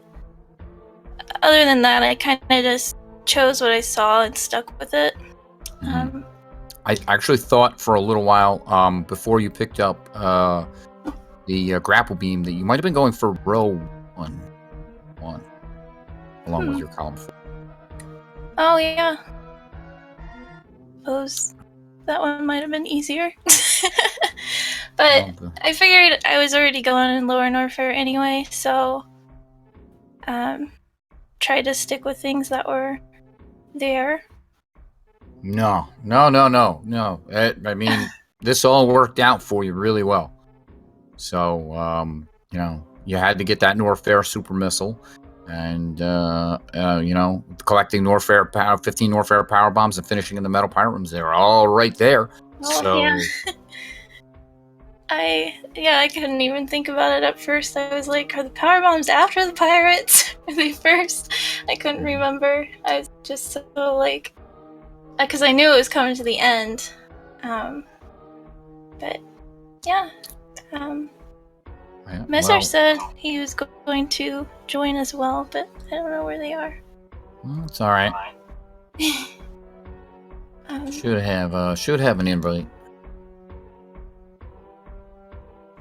other than that, I kind of just chose what I saw and stuck with it. I actually thought for a little while, before you picked up the grapple beam, that you might have been going for row 1, along with your column 4. Oh yeah. Suppose that one might have been easier. But I figured I was already going in Lower Norfair anyway, so tried to stick with things that were there. No. I mean, this all worked out for you really well. So, you had to get that Norfair super missile, and collecting 15 Norfair power bombs and finishing in the metal pirate rooms. They were all right there. Oh, so yeah. I couldn't even think about it at first. I was like, are the power bombs after the pirates? Are they first? I couldn't remember. I was just so like, because I knew it was coming to the end. But yeah. Mesyr said he was going to join as well, but I don't know where they are. Well, it's all right. Should have an invite.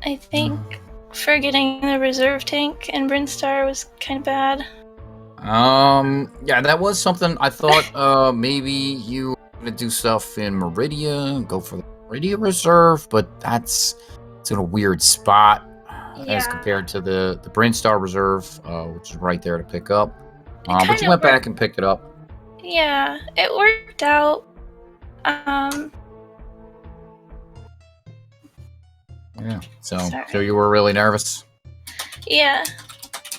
I think forgetting the reserve tank in Brinstar was kind of bad. Yeah, that was something I thought maybe you gonna do stuff in Meridia, go for the Meridia Reserve, but it's in a weird spot as compared to the Brainstar Reserve, which is right there to pick up. But you went back and picked it up. Yeah, it worked out. Yeah. So you were really nervous? Yeah.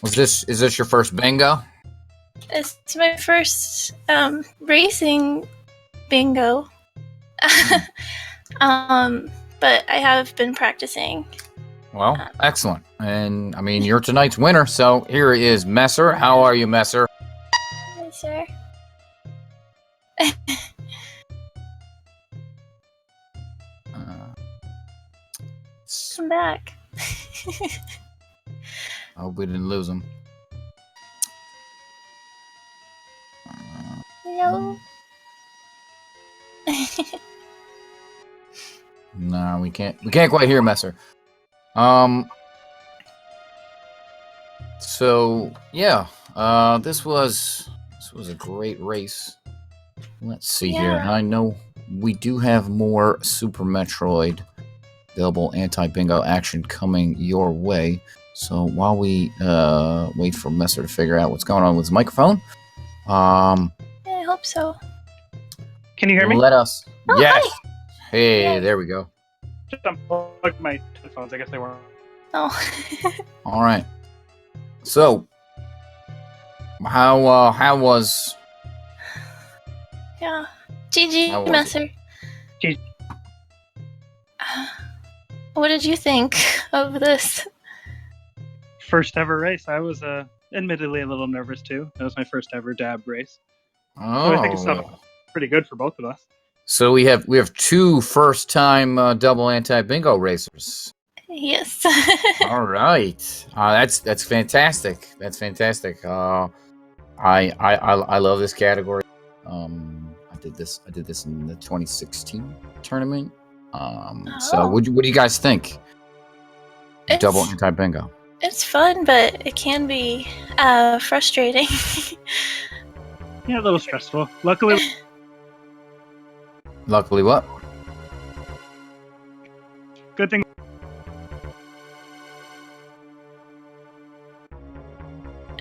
Is this your first bingo? It's my first racing bingo. But I have been practicing. Well, excellent. And I mean, you're tonight's winner. So here is Mesyr. How are you, Mesyr? Mesyr. Come back. I hope we didn't lose him. No. No, we can't quite hear Mesyr. So yeah, this was a great race. Let's see here. I know we do have more Super Metroid double anti-bingo action coming your way. So while we wait for Mesyr to figure out what's going on with his microphone, I hope so. Can you hear me? Let us. Oh, yes. Hi. Hey, there we go. Just unplugged my headphones. I guess they weren't. Oh. All right. So, how was? Yeah. GG, Mesyr. GG. What did you think of this? First ever race. I was admittedly a little nervous too. That was my first ever dab race. Oh. So I think it's pretty good for both of us. So we have two first-time double anti-bingo racers. Yes. All right. That's fantastic. That's fantastic. I love this category. I did this in the 2016 tournament. So what do you guys think? Double anti-bingo. It's fun, but it can be frustrating. Yeah, a little stressful. Luckily what? Good thing.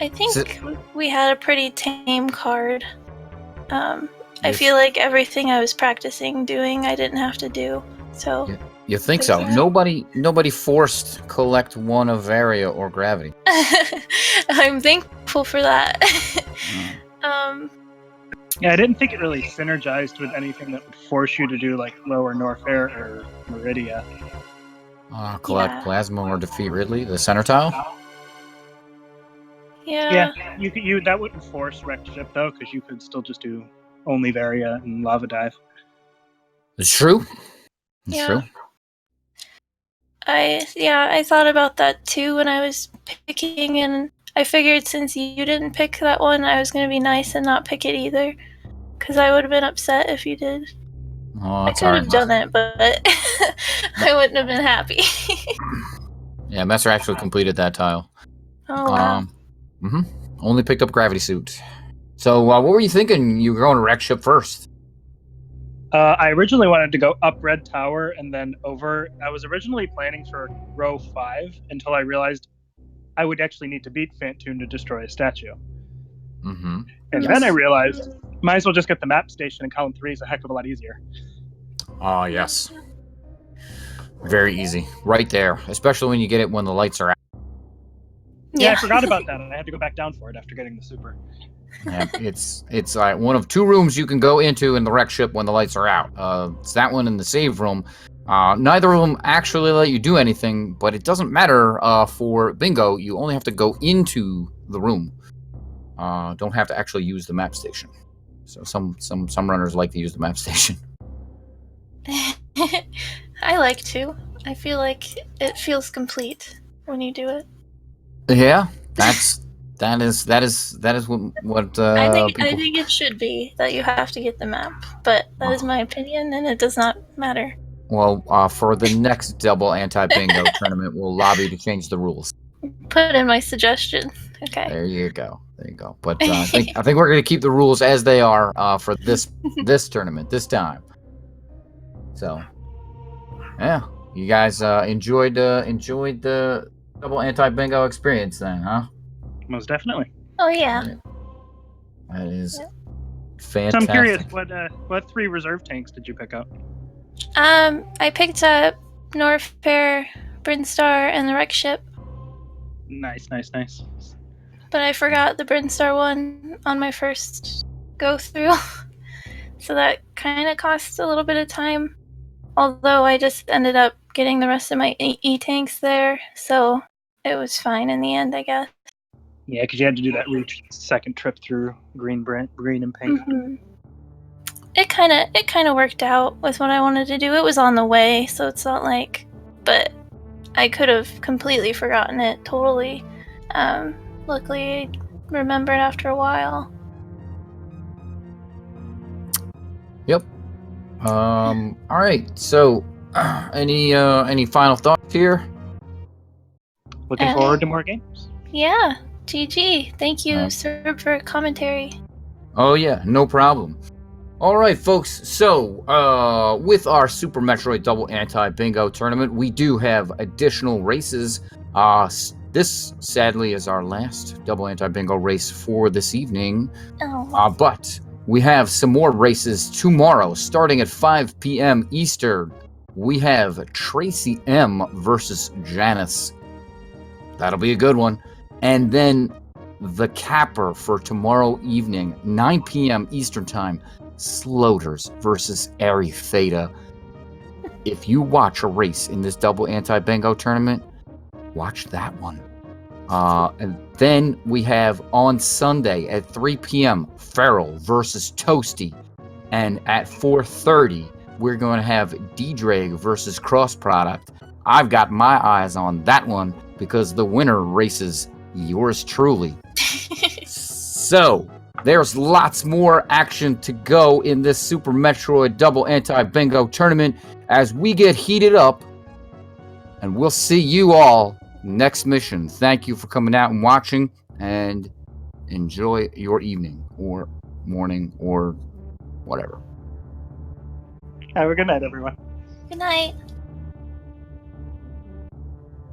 I think we had a pretty tame card. I feel like everything I was practicing doing, I didn't have to do. So you think so? Nobody forced collect one of area or gravity. I'm thankful for that. Yeah, I didn't think it really synergized with anything that would force you to do like Lower Norfair or Meridia. Collect plasma or defeat Ridley, the center tile. Yeah. You that wouldn't force wrecked ship though, because you could still just do only Varia and Lava Dive. It's true. It's true. I thought about that too when I was picking, and I figured since you didn't pick that one, I was going to be nice and not pick it either, because I would have been upset if you did. I could have done it, but I wouldn't have been happy. Yeah, Mesyr actually completed that tile. Oh, wow. Only picked up Gravity Suit. So what were you thinking? You were going to wreck ship first. I originally wanted to go up Red Tower and then over. I was originally planning for row 5 until I realized I would actually need to beat Fantoon to destroy a statue. And then I realized, might as well just get the map station in column 3 is a heck of a lot easier. Oh, yes. Very easy. Right there. Especially when you get it when the lights are out. Yeah, I forgot about that, and I had to go back down for it after getting the super. Yeah, it's one of 2 rooms you can go into in the wreck ship when the lights are out. It's that one and the save room. Neither of them actually let you do anything, but it doesn't matter for bingo. You only have to go into the room. Don't have to actually use the map station. So some runners like to use the map station. I like to. I feel like it feels complete when you do it. Yeah, that is what I think people... it should be that you have to get the map, but that is my opinion, and it does not matter. Well, for the next double anti-bingo tournament, we'll lobby to change the rules. Put in my suggestion. Okay. There you go. There you go. But I think we're going to keep the rules as they are for this tournament this time. So, yeah, you guys enjoyed the double anti-bingo experience then, huh? Most definitely. Oh yeah. Right. That is So fantastic. I'm curious, what 3 reserve tanks did you pick up? I picked up Norfair, Brinstar, and the wreck ship. Nice. But I forgot the Brinstar one on my first go through. So that kind of cost a little bit of time. Although I just ended up getting the rest of my E-tanks there, so it was fine in the end, I guess. Yeah, because you had to do that second trip through green and pink. Mm-hmm. It kind of worked out with what I wanted to do. It was on the way, so it's not like, but I could have completely forgotten it totally. Luckily, I remembered after a while. Yep. All right. So, any final thoughts here? Looking forward to more games. Yeah. GG. Thank you, Sir, for commentary. Oh yeah, no problem. All right, folks. So, with our Super Metroid Double Anti-Bingo tournament, we do have additional races. This, sadly, is our last Double Anti-Bingo race for this evening. Oh. But we have some more races tomorrow, starting at 5 p.m. Eastern. We have Tracy M versus Janice. That'll be a good one. And then the capper for tomorrow evening, 9 p.m. Eastern Time. Sloaters versus Ari Theta. If you watch a race in this double anti-bingo tournament, watch that one. And then we have on Sunday at 3 p.m. Farrell versus Toasty. And at 4:30, we're going to have D-Drag versus Cross Product. I've got my eyes on that one because the winner races yours truly. So, there's lots more action to go in this Super Metroid Double Anti-Bingo tournament as we get heated up. And we'll see you all next mission. Thank you for coming out and watching, and enjoy your evening or morning or whatever. Have a good night, everyone. Good night.